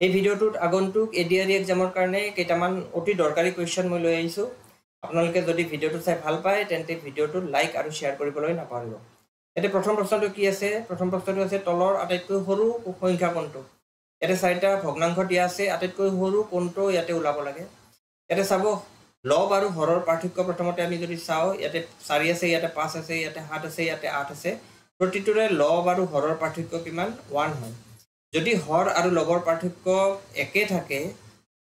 এই ভিডিওটোত আগন্তুক এডিআৰই এক্সামৰ কাৰণে কেইটামান অতি দৰকাৰী কোৱেশ্চন মই লৈ আহিছোঁ। আপোনালোকে যদি ভিডিওটো চাই ভাল পায় তেন্তে ভিডিওটো লাইক আৰু শ্বেয়াৰ কৰিবলৈ নাপাহৰিব। ইয়াতে প্ৰথম প্ৰশ্নটো কি আছে? প্ৰথম প্ৰশ্নটো আছে তলৰ আটাইতকৈ সৰু সংখ্যা কোনটো? ইয়াতে 4টা ভগ্নাংশ দিয়া আছে, আটাইতকৈ সৰু কোনটো ইয়াতে ওলাব লাগে। ইয়াতে চাব লব আৰু হৰৰ পাৰ্থক্য প্ৰথমতে আমি যদি চাওঁ, ইয়াতে 4 আছে, ইয়াতে 5 আছে, ইয়াতে 7 আছে, ইয়াতে 8 আছে। প্ৰতিটোৰে লব আৰু হৰৰ পাৰ্থক্য কিমান? 1 হয়। যদি হৰ আৰু লবৰ পাৰ্থক্য একে থাকে,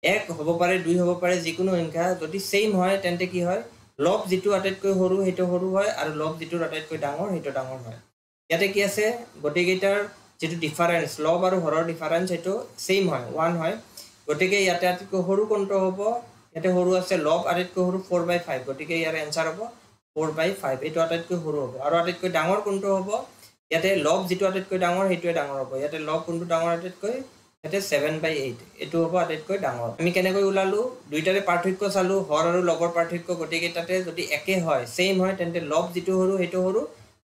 1 হ'ব পাৰে, 2 হ'ব পাৰে, যিকোনো সংখ্যা যদি সেম হয় তেন্তে কি হয়? লব যিটো আটাইতকৈ সৰু সেইটো সৰু হয় আৰু লব যিটো আটাইতকৈ ডাঙৰ সেইটো ডাঙৰ হয়। ইয়াতে কি আছে? গতিকেইটাৰ যেটো ডিফাৰেন্স, লব আৰু হৰৰ ডিফাৰেন্স সেইটো সেম হয়, 1 হয়। গতিকে ইয়াতে আটাইতকৈ সৰু কোনটো হ'ব? ইয়াতে সৰু আছে লব আটাইতকৈ সৰু 4/5, গতিকে ইয়াৰ এনসাৰ হ'ব 4/5। এইটো আটাইতকৈ সৰু হ'ব। আৰু আটাইতকৈ ডাঙৰ কোনটো হ'ব? ইয়াতে লব যেটো আটাইতকৈ ডাঙৰ সেইটোৱে ডাঙৰ হ'ব। ইয়াতে লব কোনটো ডাঙৰ আটাইতকৈ? ইয়াতে 7/8, এইটো হ'ব আটাইতকৈ ডাঙৰ। আমি কেনেকৈ ওলালো? দুইটাৰে পাৰ্থক্য চালো, হৰ আৰু লবৰ পাৰ্থক্য গতিকেইটাতে যদি একে হয়, সেম হয়, তেন্তে লব যেটো সৰু সেইটো সৰু,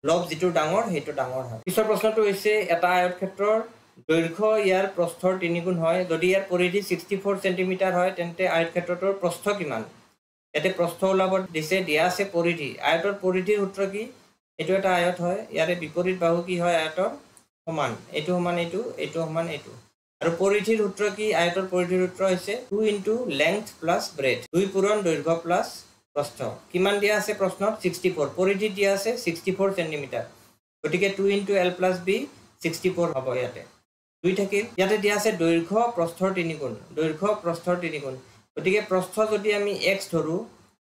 লব যেটো ডাঙৰ সেইটো ডাঙৰ হয়। পিছৰ প্ৰশ্নটো হৈছে এটা আয়তক্ষেত্ৰৰ দৈৰ্ঘ্য ইয়াৰ প্ৰস্থৰ 3 গুণ হয়। যদি ইয়াৰ পৰিধি 64 সেন্টিমিটাৰ হয় তেন্তে আয়তক্ষেত্ৰটোৰ প্ৰস্থ কিমান? ইয়াতে প্ৰস্থ ওলাব দিছে, দিয়া আছে পৰিধি। আয়তৰ পৰিধিৰ সূত্ৰ কি? এইটো এটা আয়ত হয়, ইয়াৰে বিপৰীত বাহু কি হয় আয়তৰ? সমান। এইটো সমান এইটো, এইটো সমান এইটো। আৰু পৰিধিৰ সূত্ৰ কি? আয়তৰ পৰিধিৰ সূত্ৰ হৈছে 2 * length + breadth, 2 পূৰণ দৈৰ্ঘ্য প্লাস প্ৰস্থ। কিমান দিয়া আছে প্ৰশ্নত? 64। পৰিধি দিয়া আছে 64 সেন্টিমিটাৰ। গতিকে 2 * l + b 64 হ'ব। ইয়াতে 2 থাকিল। ইয়াতে দিয়া আছে দৈৰ্ঘ্য প্ৰস্থৰ 3 গুণ, দৈৰ্ঘ্য প্ৰস্থৰ 3 গুণ। গতিকে প্ৰস্থ যদি আমি x ধৰো,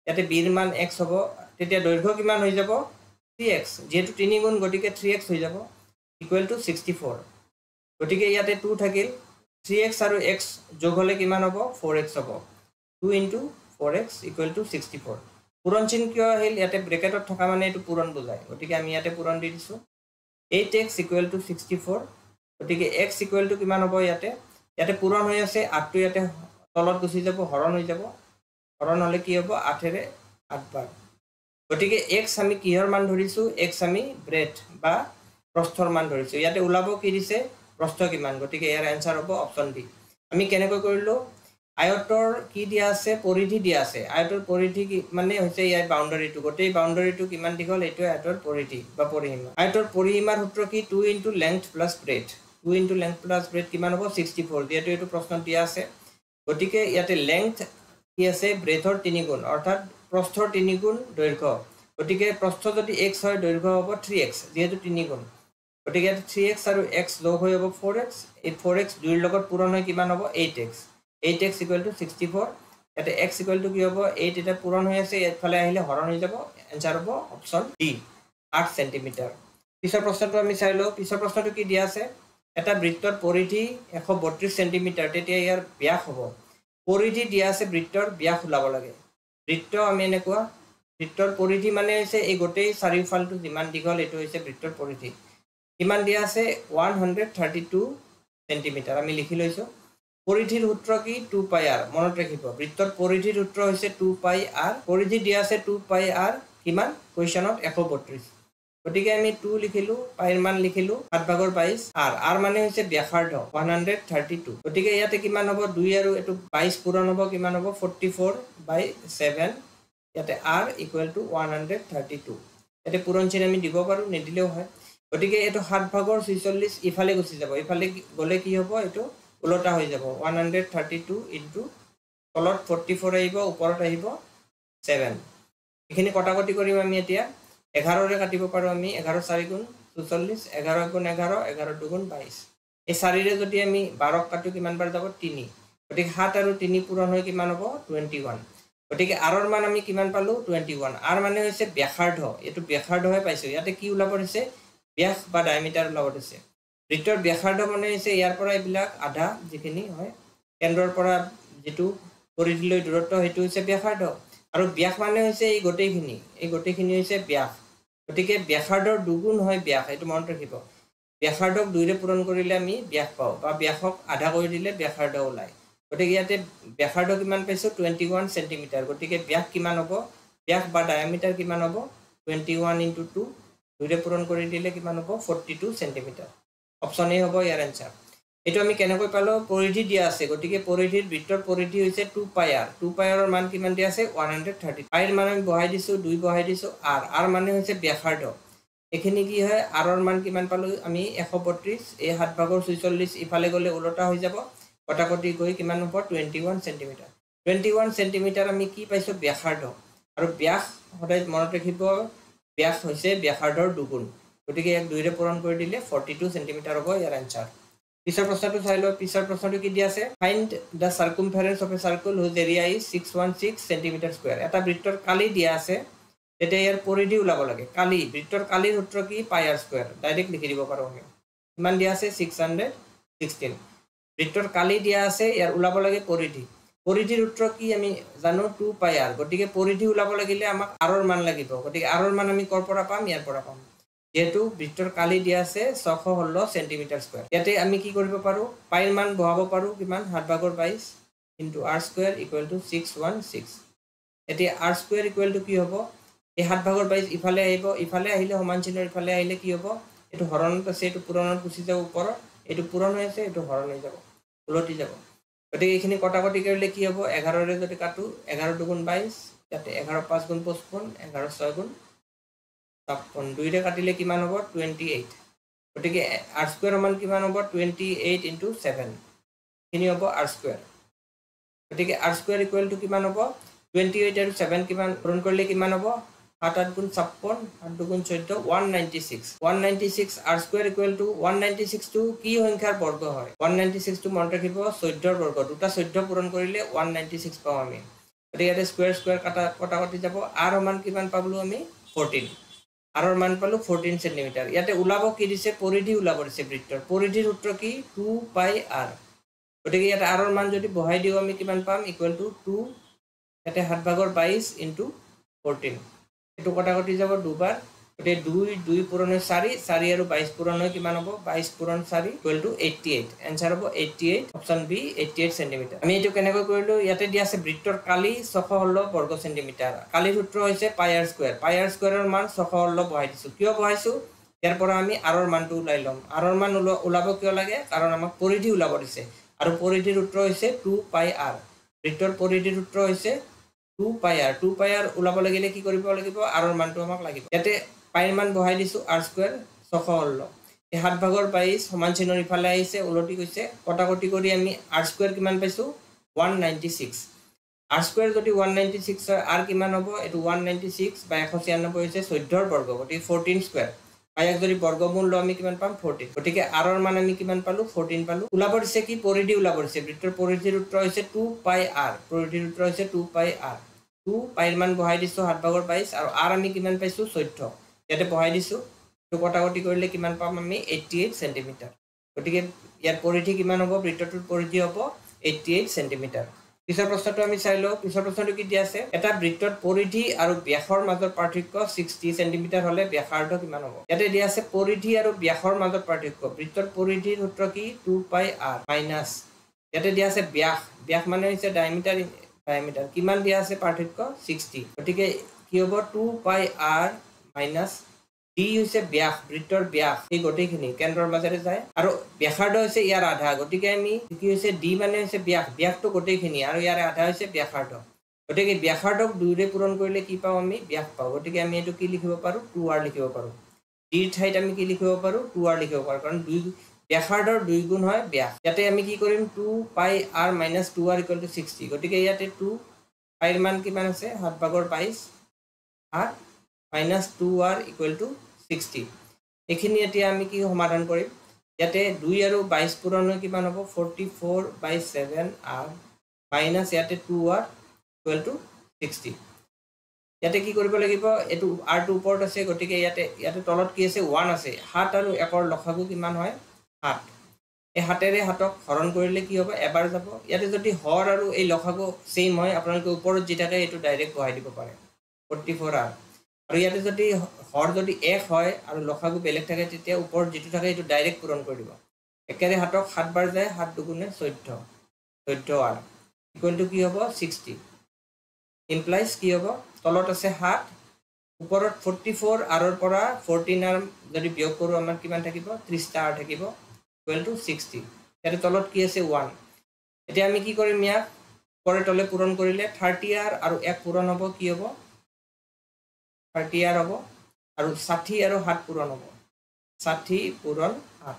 ইয়াতে b ৰ মান x হ'ব, তেতিয়া দৈৰ্ঘ্য কিমান হৈ যাব? 3x। যেহেতু 3 গুণ গতিকে 3x হৈ যাব, = 64। গতিকে ইয়াতে 2 থাকিল, 3x আৰু x যোগ হলে কিমান হ'ব? 4x হ'ব। 2 * 4x = 64। পূৰণ চিহ্ন কিয় আহিল? ইয়াতে ব্ৰেকেটত থকা মানে এইটো পূৰণ বুজায়, গতিকে আমি ইয়াতে পূৰণ দি দিছো। 8x = 64। গতিকে x = কিমান হ'ব? ইয়াতে পূৰণ হৈ আছে, 8টো ইয়াতে তলত গুচি যাব, হৰণ হৈ যাব। হৰণ হলে কি হ'ব? 8ৰে 8 বাৰ। গতিকে x আমি কিহৰ মান ধৰিছো? x আমি ব্ৰেডথ বা প্ৰস্থৰ মান ধৰিছো। ইয়াতে ওলাব কি দিছে? প্ৰস্থ কিমান? গতিকে ইয়াৰ এনসাৰ হ'ব অপচন ডি। আমি কেনেকৈ কৰিলো? আয়তৰ কি দিয়া আছে? পৰিধি দিয়া আছে। আয়তৰ পৰিধি মানে হৈছে ইয়াৰ বাউণ্ডাৰীটো, গোটেই বাউণ্ডাৰীটো কিমান দীঘল এইটো আয়তৰ পৰিধি বা পৰিসীমা। আয়তৰ পৰিসীমাৰ সূত্ৰ কি? 2 * length + breadth, 2 * length + breadth কিমান হ'ব? 64। যেহেতু এইটো প্ৰশ্নত দিয়া আছে, গতিকে ইয়াতে লেংথ কি আছে? ব্ৰেডথৰ 3 গুণ, অৰ্থাৎ প্ৰস্থৰ 3 গুণ দৈৰ্ঘ্য। গতিকে প্ৰস্থ যদি x হয় দৈৰ্ঘ্য হ'ব 3x, যেহেতু 3 গুণ। গতিকে ইয়াতে 3x আৰু x যোগ হৈ হ'ব 4x। এই 4x 2 ৰ লগত পূৰণ হৈ কিমান হ'ব? 8x। 8x = 64। ইয়াতে x = কি হ'ব? 8 এটা পূৰণ হৈ আছে, ইয়াতফালে আহিলে হৰণ হৈ যাব, এনসাৰ হ'ব অপচন ডি, 8 সেন্টিমিটাৰ। পিছৰ প্ৰশ্নটো আমি চাই লওঁ। পিছৰ প্ৰশ্নটো কি দিয়া আছে? এটা বৃত্তৰ পৰিধি 132 সেন্টিমিটাৰ, তেতিয়া ইয়াৰ ব্যাস হ'ব। পৰিধি দিয়া আছে, বৃত্তৰ ব্যাস ওলাব লাগে। বৃত্ত আমি এনেকুৱা, বৃত্তৰ পৰিধি মানে হৈছে এই গোটেই চাৰিওফালটো যিমান দীঘল এইটো হৈছে বৃত্তৰ পৰিধি। কিমান দিয়া আছে? 132 সেন্টিমিটাৰ। আমি লিখি লৈছো। পৰিধিৰ সূত্ৰ কি? 2πr। মনত ৰাখিব, বৃত্তৰ পৰিধিৰ সূত্ৰ হৈছে 2πr। পৰিধি দিয়া আছে 2πr, কিমান? কুৱেশ্যনত 132। গতিকে আমি 2 লিখিলো, পাইৰ মান লিখিলো 7/22, r মানে হৈছে ব্যাসাৰ্ধ 132। গতিকে ইয়াতে কিমান হ'ব? 2 আৰু এইটো 22 পূৰণ হ'ব, কিমান হ'ব? 44/7। ইয়াতে r = 132। ইয়াতে পূৰণ চিহ্ন আমি দিব পাৰো, নিদিলেও হয়। গতিকে এইটো 7/46 ইফালে গুচি যাব, ইফালে গলে কি হ'ব? এইটো উলটা হৈ যাব। 132 * তলত 44 আহিব, ওপৰত আহিব 7। এইখিনি কটাকটি কৰিম আমি এতিয়া। 11ৰে কাটিব পাৰো আমি। 11 4 গুণ 44, 11 গুণ 11, 11 2 গুণ 22। এই 4ৰে যদি আমি 12ক কাটো কিমান বাৰ যাব? 3। গতিকে 7 আৰু 3 পূৰণ হৈ কিমান হ'ব? 21। গতিকে r ৰ মান আমি কিমান পালো? 21। r মানে হৈছে ব্যাসাৰ্ধ, এইটো ব্যাসাৰ্ধহে পাইছো। ইয়াতে কি ওলাব দিছে? ব্যাস বা ডায়ামিটাৰ ওলাব দিছে। বৃত্তৰ ব্যাসাৰ্ধ মানে হৈছে ইয়াৰ পৰা এইবিলাক আধা যিখিনি হয়, কেন্দ্ৰৰ পৰা যেটো পৰিধিলৈ দূৰত্ব সেইটো হৈছে ব্যাসাৰ্ধ। আৰু ব্যাস মানে হৈছে এই গোটেইখিনি হৈছে ব্যাস। গতিকে ব্যাসাৰ্ধৰ দুগুণ হয় ব্যাস, এইটো মনত ৰাখিব। ব্যাসাৰ্ধক 2ৰে পূৰণ কৰিলে আমি ব্যাস পাওঁ, বা ব্যাসক আধা কৰি দিলে ব্যাসাৰ্ধ ওলায়। গতিকে ইয়াতে ব্যাসাৰ্ধ কিমান পাইছো? 21 সেন্টিমিটাৰ। গতিকে ব্যাস কিমান হ'ব? ব্যাস বা ডায়ামিটাৰ কিমান হ'ব? 21 × 2, 2ৰে পূৰণ কৰি দিলে কিমান হ'ব? 42 সেন্টিমিটাৰ। অপচন এ হ'ব ইয়াৰ এনসাৰ। এইটো আমি কেনেকৈ পালো পৰিধি দিয়া আছে গতিকে পৰিধিৰ বৃত্তৰ পৰিধি হৈছে 2 পাই r 2 পাই r ৰ মান কিমান দিয়া আছে 130 পাই ৰ মান আমি বহাই দিছো 2 বহাই দিছো r r মানে হৈছে ব্যাসাৰ্ধ এখিনি কি হয় r ৰ মান কিমান পালো আমি 132 এই 7 ভাগৰ 46 ইফালে গলে উলটা হৈ যাব কটাকটি গৈ কিমান হ'ব 21 সেমি 21 সেমি আমি কি পাইছো ব্যাসাৰ্ধ আৰু ব্যাস সদায় মনত ৰাখিব ব্যাস হৈছে ব্যাসাৰ্ধৰ দুগুণ গতিকে এক 2 ৰে পূৰণ কৰি দিলে 42 সেমি হ'ব ইয়াৰ আনসাৰ পিছৰ প্ৰশ্নটো চাই লও পিছৰ প্ৰশ্নটো কি দিয়া আছে find da সাৰ্কামফাৰেন্স of A circle হুজ এৰিয়া ইজ 616 সেমি স্কয়াৰ এটা বৃত্তৰ কালি দিয়া আছে এটা ইয়াৰ পৰিধি উলাব লাগে কালি বৃত্তৰ কালিৰ সূত্ৰ কি পাই r স্কয়াৰ ডাইৰেক্ট লিখি দিব পাৰো আমি কিমান দিয়া আছে 616 বৃত্তৰ কালি দিয়া আছে ইয়াৰ উলাব লাগে পৰিধি পৰিধিৰ সূত্ৰ কি আমি জানো 2 পাই r গতিকে পৰিধি উলাব লাগিলে আমাক r ৰ মান লাগিব গতিকে r ৰ মান আমি কৰ পৰা পাম ইয়াৰ পৰা পাম যেহেতু বৃত্তৰ কালি দিয়া আছে 616 সেমি স্কয়াৰ ইয়াতে আমি কি কৰিব পাৰো পাইৰ মান বহাব পাৰো কিমান 7 ভাগৰ 22 into r square equal to 616 এটি r স্কয়াৰ ইকুৱেল টু কি হ'ব এই 7 ভাগৰ 22 ইফালে আহিব ইফালে আহিলে সমান চিহ্নৰ ইফালে আহিলে কি হ'ব এটো হৰণত আছে এটো পূৰণত গুচি যাব ওপৰ এটো পূৰণ হৈ আছে এটো হৰণ হৈ যাব উলটি যাব গতিকে এইখিনি কটাকটি কৰিলে কি হ'ব 11 ৰে যদি কাটো 11 দুগুণ 22 ইয়াতে 11 5 গুণ 55 11 6 গুণ 56 2 ৰে কাটিলে কিমান হ'ব 28 গতিকে r স্কয়াৰ মান কিমান হ'ব 28 ইনটু 7 খিনি হ'ব r স্কয়াৰ গতিকে r স্কয়াৰ ইকুৱেল টু কিমান হ'ব 28 আৰু 7 কিমান পূৰণ কৰিলে কিমান হ'ব 7 8 গুণ 56 8 2 গুণ 14 196 r স্কয়াৰ ইকুৱেল টু 196 টো কি সংখ্যাৰ বৰ্গ হয় 196 টো মনত ৰাখিব 14 ৰ বৰ্গ দুটা 14 পূৰণ কৰিলে 196 পাম আমি গতিকে ইয়াতে স্কয়াৰ স্কয়াৰ কটাকটি যাব r ৰ মান কিমান পাবলো আমি 14 r ৰ মান পালো 14 সেমি ইয়াতে উলাব কি দিছে পৰিধি উলাব দিছে বৃত্তৰ পৰিধিৰ সূত্ৰ কি 2 পাই r গতিকে ইয়াতে r ৰ মান যদি বহাই দিও আমি কিমান পাম ইকুৱেল টু 2 ইয়াতে 7 ভাগৰ 22 ইনটু 14 এটো কটাকটি যাব দুবাৰ গতিকে 2 2 পূৰণ 4 4 আৰু 22 পূৰণ কিমান হ'ব 22 পূৰণ 4 ইকুৱেল টু 88 आंसर হ'ব 88 অপচন বি 88 সেমি আমি এটো কেনেকৈ কৰিলো ইয়াতে দিয়া আছে বৃত্তৰ কালি 616 বৰ্গ সেন্টিমিটাৰ কালিৰ সূত্ৰ হৈছে পাই r স্কয়াৰৰ মান 616 বহাই দিছো কিয় বহাইছো ইয়াৰ পৰা আমি r ৰ মানটো উলাই লম r ৰ মান উলাব কিয় লাগে কাৰণ আমাক পৰিধি উলাব দিছে আৰু পৰিধিৰ সূত্ৰ হৈছে 2 পাই r বৃত্তৰ পৰিধিৰ সূত্ৰ হৈছে 2 পাই r উলাব লাগিলে কি কৰিব লাগিব r ৰ মানটো আমাক লাগিব ইয়াতে পাইৰ মান বহাই দিছো r স্কয়াৰ 616 এই 7 ভাগৰ 22 সমান চিহ্নৰ ইফালে আহিছে উলটি গৈছে কটাকটি কৰি আমি r স্কয়াৰ কিমান পাইছো 196 r স্কয়াৰ যদি 196 হয় r কিমান হ'ব এটো 196 বাই 196 হৈছে 14 ৰ বৰ্গ গতিকে 14 স্কয়াৰ পাইক যদি বৰ্গমূল ল আমি কিমান পাম 14 গতিকে r ৰ মান আমি কিমান পালো 14 পালো উলাব দিছে কি পৰিধি উলাব দিছে বৃত্তৰ পৰিধিৰ সূত্ৰ হৈছে 2 পাই r পৰিধিৰ সূত্ৰ হৈছে 2 পাই r 2 পাইৰ মান বহাই দিছো 7 ভাগৰ 22 আৰু r আমি কিমান পাইছো 14 ইয়াতে বহাই দিছো তো কটাকটি কৰিলে কিমান পাম আমি 88 সেমি গতিকে ইয়াৰ পৰিধি কিমান হ'ব বৃত্তটোৰ পৰিধি হ'ব 88 সেমি পিছৰ প্ৰশ্নটো আমি চাই লও পিছৰ প্ৰশ্নটো কি দিয়া আছে এটা বৃত্তৰ পৰিধি আৰু ব্যাসৰ মাজৰ পাৰ্থক্য 60 সেমি হলে ব্যাসাৰ্ধ কিমান হ'ব ইয়াতে দিয়া আছে পৰিধি আৰু ব্যাসৰ মাজৰ পাৰ্থক্য বৃত্তৰ পৰিধিৰ সূত্ৰ কি 2 পাই r মাইনাস ইয়াতে দিয়া আছে ব্যাস মানে হৈছে ডায়ামিটাৰ কিমান দিয়া আছে পাৰ্থক্য 60 গতিকে কি হ'ব 2 পাই r মাইনাস d হৈছে ব্যাস বৃত্তৰ ব্যাস এই গটেখিনি কেন্দ্ৰৰ মাজেৰে যায় আৰু ব্যাসাৰ্ধ হৈছে ইয়াৰ আধা গতিকে আমি কি হৈছে d মানে হৈছে ব্যাসটো গটেখিনি আৰু ইয়াৰ আধা হৈছে ব্যাসাৰ্ধ গতিকে ব্যাসাৰ্ধক 2 ৰে পূৰণ কৰিলে কি পাও আমি ব্যাস পাও গতিকে আমি এটো কি লিখিব পাৰো 2r লিখিব পাৰো d ঠাইত আমি কি লিখিব পাৰো 2r লিখিব পাৰো কাৰণ 2 ব্যাসাৰ্ধৰ 2 গুণ হয় ব্যাস ইয়াতে আমি কি কৰিম 2 পাই r - 2r = 60 গতিকে ইয়াতে 2 পাইৰ মান কিমান আছে 7 ভাগৰ 22 r - 2r = 60 এখিনি এতিয়া আমি কি সমাধান কৰিম ইয়াতে 2 আৰু 22 পূৰণ কিমান হ'ব 44/7r মাইনাস ইয়াতে 2r = 60 ইয়াতে কি কৰিব লাগিব এটো r টো ওপৰত আছে গতিকে ইয়াতে তলত কি আছে 1 আছে 7 আৰু 1 ৰ লসাগু কিমান হয় 7 এই 7 ৰে 7ক হৰণ কৰিলে কি হ'ব এবাৰ যাব ইয়াতে যদি হৰ আৰু এই লসাগু সেম হয় আপোনালোকে ওপৰত যি থাকে এটো ডাইৰেক্ট বহাই দিব পাৰে 44r আৰু ইয়াতে যদি হৰ যদি 1 হয় আৰু লসাগু বেলেগ থাকে তেতিয়া ওপৰত যেটো থাকে এটো ডাইৰেক্ট পূৰণ কৰি দিব একেৰে 7ক 7 বাৰ যায় 7 দুগুণে 14r = কি হ'ব 60 ইমপ্লাইজ কি হ'ব তলত আছে 7 ওপৰত 44 r ৰ পৰা 14r যদি বিয়োগ কৰো আমাৰ কিমান থাকিব 30r থাকিব = 60 ইয়াতে তলত কি আছে 1 এতিয়া আমি কি কৰিম ইয়াক পৰে তলে পূৰণ কৰিলে 30r আৰু 1 পূৰণ হ'ব কি হ'ব 30r হ'ব আৰু 60 আৰু 7 পূৰণ হ'ব 60 পূৰণ 8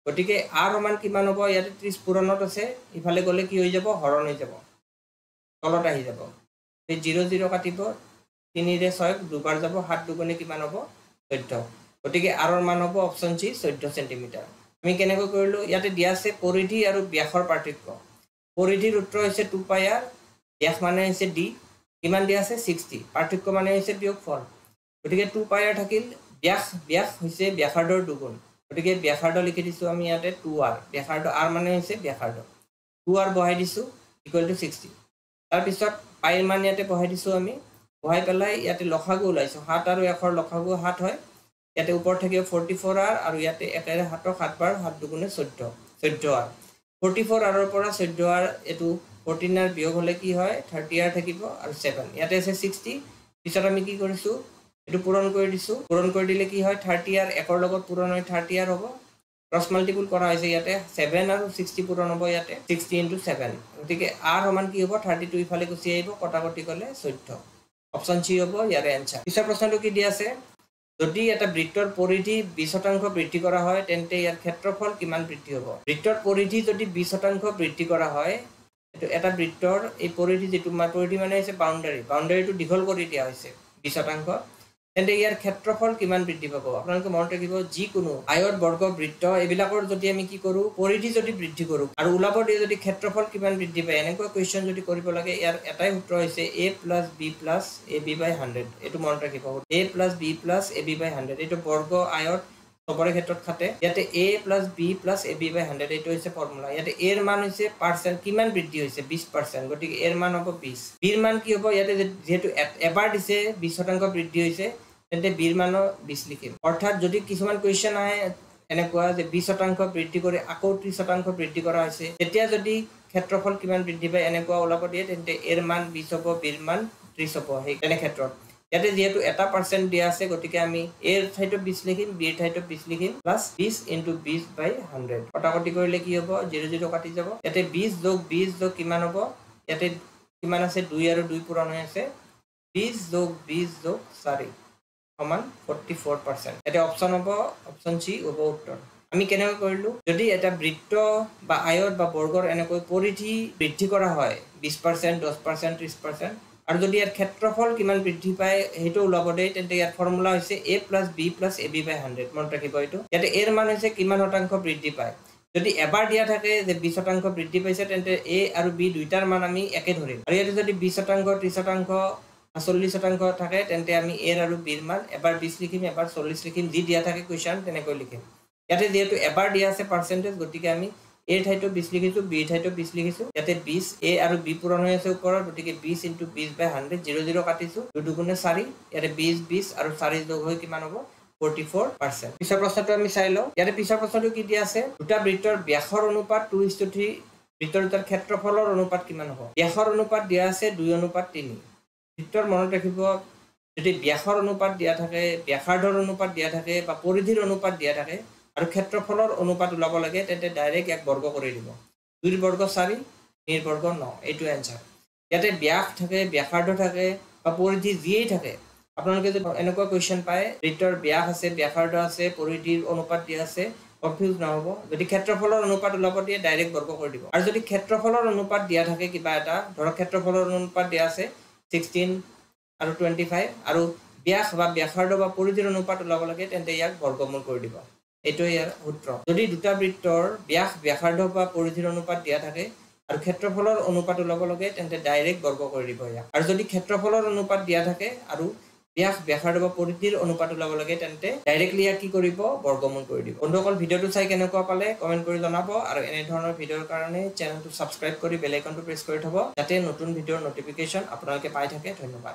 গতিকে r সমান কিমান হ'ব ইয়াতে 30 পূৰণত আছে ইফালে গলে কি হৈ যাব হৰণ হৈ যাব তলত আহি যাব এই 0 0 কাটিব 3 ৰে 6 দুবাৰ যাব 7 দুগুণে কিমান হ'ব 14 গতিকে r ৰ মান হ'ব অপচন সি 14 সেন্টিমিটাৰ আমি কেনেকৈ কৰিলো ইয়াতে দিয়া আছে পৰিধি আৰু ব্যাসৰ পাৰ্থক্য পৰিধিৰ সূত্ৰ হৈছে 2πr ব্যাস মানে হৈছে d কিমান দিয়া আছে 60 পাৰ্থক্য মানে হৈছে বিয়োগফল গতিকে 2πr থাকিল ব্যাস হৈছে ব্যাসাৰ্ধৰ দুগুণ গতিকে ব্যাসাৰ্ধ লিখি দিছো আমি ইয়াতে 2r ব্যাসাৰ্ধ r মানে হৈছে ব্যাসাৰ্ধ 2r বহাই দিছো ইকুৱেল টু 60 তাৰ পিছত পাইৰ মান ইয়াতে বহাই দিছো আমি বহাই পেলাই ইয়াতে লসাগু ওলাইছো 7 আৰু 1 ৰ লসাগু 7 হয় ইয়াতে ওপৰ থাকিব 44r আৰু ইয়াতে 1 ৰে 7 7 বাৰ 7 দুগুণে 14r 44r ৰ পৰা 14r এটো 14r বিয়োগ হলে কি হয় 30r থাকিব আৰু 7 ইয়াতে আছে 60 পিছত আমি কি কৰিছো এটো পূৰণ কৰি দিছো পূৰণ কৰি দিলে কি হয় 30r 1 ৰ লগত পূৰণ হয় 30r হ'ব ক্ৰস মাল্টিপল কৰা হৈছে ইয়াতে 7 আৰু 60 পূৰণ হ'ব ইয়াতে 60 * 7 গতিকে r সমান কি হ'ব 32 ইফালে গুচি আহিব কটাকটি গলে 14 অপচন সি হ'ব ইয়াৰে আনসাৰ পিছৰ প্ৰশ্নটো কি দিয়া আছে যদি এটা বৃত্তৰ পৰিধি 20% বৃদ্ধি কৰা হয় তেন্তে ইয়াৰ ক্ষেত্ৰফল কিমান বৃদ্ধি হ'ব বৃত্তৰ পৰিধি যদি 20% বৃদ্ধি কৰা হয় এটো এটা বৃত্তৰ এই পৰিধি যেটো পৰিধি মানে হৈছে বাউন্ডাৰীটো দীঘল কৰি দিয়া হৈছে 20% তেন্তে ইয়াৰ ক্ষেত্ৰফল কিমান বৃদ্ধি পাব আপোনালোকে মনত ৰাখিব যি কোনো আয়ত বৰ্গ বৃত্ত এবিলাকৰ যদি আমি কি কৰো পৰিধি যদি বৃদ্ধি কৰো আৰু ওলাব দিয়ে যদি ক্ষেত্ৰফল কিমান বৃদ্ধি পায় এনেকুৱা কোৱেশ্চন যদি কৰিব লাগে ইয়াৰ এটাই সূত্ৰ হৈছে a + b + ab/100 এটো মনত ৰাখিব a + b + ab/100 এটো বৰ্গ আয়ত সবৰে ক্ষেত্ৰত খাতে ইয়াতে a + b + ab/100 এটো হৈছে ফৰ্মুলা ইয়াতে a ৰ মান হৈছে পাৰ্সেন্ট কিমান বৃদ্ধি হৈছে 20% গতিকে a ৰ মান হ'ব 20 b ৰ মান কি হ'ব ইয়াতে যেহেতু এবাৰ দিছে 20% বৃদ্ধি হৈছে তেন্তে b ৰ মান 20 লিখিম অৰ্থাৎ যদি কিছুমান কোৱেশ্চন আহে এনেকুৱা যে 20% বৃদ্ধি কৰি আকৌ 30% বৃদ্ধি কৰা হৈছে তেতিয়া যদি ক্ষেত্ৰফল কিমান বৃদ্ধি পায় এনেকুৱা ওলাব দিয়ে তেন্তে a ৰ মান 20 হ'ব b ৰ মান 30 হ'ব সেই তেনে ক্ষেত্ৰত ইয়াতে যেহেতু 1% দিয়া আছে গতিকে আমি a ৰ ঠাইতো 20 লিখিম b ৰ ঠাইতো 20 লিখিম প্লাস 20 * 20/100 কটাকটি কৰিলে কি হ'ব 0 0 কাটি যাব ইয়াতে 20 + 20 কিমান হ'ব ইয়াতে কিমান আছে 2 আৰু 2 পূৰণ হৈ আছে 20 + 20 + 4 সমান 44% এটা অপচন হ'ব অপচন সি হ'ব উত্তৰ আমি কেনেকৈ কৰিলো যদি এটা বৃত্ত বা আয়ত বা বৰ্গৰ এনেকৈ পৰিধি বৃদ্ধি কৰা হয় 20% 10% 30% আৰু যদি ইয়াৰ ক্ষেত্ৰফল কিমান বৃদ্ধি পায় হেটো ওলাব দেই তেন্তে ইয়াৰ ফৰ্মুলা হৈছে a + b + ab/100 মনত ৰাখিব এটো ইয়াতে a ৰ মান হৈছে কিমান শতাংশ বৃদ্ধি পায় যদি এবাৰ দিয়া থাকে যে 20% বৃদ্ধি পাইছে তেন্তে a আৰু b দুইটাৰ মান আমি একে ধৰিম আৰু ইয়াতে যদি 20% 30% 40% থাকে তেন্তে আমি a আৰু b ৰ মান এবাৰ 20 লিখিম এবাৰ 40 লিখিম যি দিয়া থাকে কোৱেশ্চন তেনেকৈ লিখিম ইয়াতে যেহেতু এবাৰ দিয়া আছে পাৰ্সেন্টেজ গতিকে আমি a ঠাইতো 20 লিখিছো b ঠাইতো 20 লিখিছো ইয়াতে 20 a আৰু b পূৰণ হৈ আছে ওপৰত গতিকে 20 * 20/100 0 0 কাটিছো 2 দুগুণে 4 ইয়াতে 20 20 আৰু 4 যোগ হৈ কিমান হ'ব 44% পিছৰ প্ৰশ্নটো আমি চাই লও ইয়াতে পিছৰ প্ৰশ্নটো কি দিয়া আছে দুটা বৃত্তৰ ব্যাসৰ অনুপাত 2:3 বৃত্তৰ দুটাৰ ক্ষেত্ৰফলৰ অনুপাত কিমান হ'ব ব্যাসৰ অনুপাত দিয়া আছে 2:3 বৃত্তৰ মনত ৰাখিব যদি ব্যাসৰ অনুপাত দিয়া থাকে ব্যাসাৰ্ধৰ অনুপাত দিয়া থাকে বা পৰিধিৰ অনুপাত দিয়া থাকে আৰু ক্ষেত্ৰফলৰ অনুপাত ওলাব লাগে তেন্তে ডাইৰেক্ট এক বৰ্গ কৰি দিব 2 ৰ বৰ্গ 4 3 ৰ বৰ্গ 9 এইটো आंसर ইয়াতে ব্যাস থাকে ব্যাসাৰ্ধ থাকে বা পৰিধি যিয়েই থাকে আপোনালোকে যদি এনেকুৱা কোৱেশ্চন পায় বৃত্তৰ ব্যাস আছে ব্যাসাৰ্ধ আছে পৰিধিৰ অনুপাত দিয়া আছে কনফিউজ নহব যদি ক্ষেত্ৰফলৰ অনুপাত ওলাব দিয়ে ডাইৰেক্ট বৰ্গ কৰি দিব আৰু যদি ক্ষেত্ৰফলৰ অনুপাত দিয়া থাকে কিবা এটা ধৰক ক্ষেত্ৰফলৰ অনুপাত দিয়া আছে 16 আৰু 25 আৰু ব্যাস বা ব্যাসাৰ্ধ বা পৰিধিৰ অনুপাত ওলাব লাগে তেন্তে ইয়াক বৰ্গমূল কৰি দিব এটো ইয়াৰ সূত্ৰ যদি দুটা বৃত্তৰ ব্যাস ব্যাসাৰ্ধ বা পৰিধিৰ অনুপাত দিয়া থাকে আৰু ক্ষেত্ৰফলৰ অনুপাত ওলাব লাগে তেন্তে ডাইৰেক্ট বৰ্গ কৰি দিব ইয়াক আৰু যদি ক্ষেত্ৰফলৰ অনুপাত দিয়া থাকে আৰু ব্যাস ব্যাসাৰ্ধ বা পৰিধিৰ অনুপাত ওলাব লাগে তেন্তে ডাইৰেক্টলি ইয়াক কি কৰিব বৰ্গমূল কৰি দিব বন্ধুসকল ভিডিওটো চাই কেনেকুৱা পালে কমেন্ট কৰি জনাব আৰু এনে ধৰণৰ ভিডিওৰ কাৰণে চেনেলটো সাবস্ক্ৰাইব কৰি বেল আইকনটো প্ৰেছ কৰি থব যাতে নতুন ভিডিওৰ নটিফিকেশন আপোনালোকে পাই থাকে ধন্যবাদ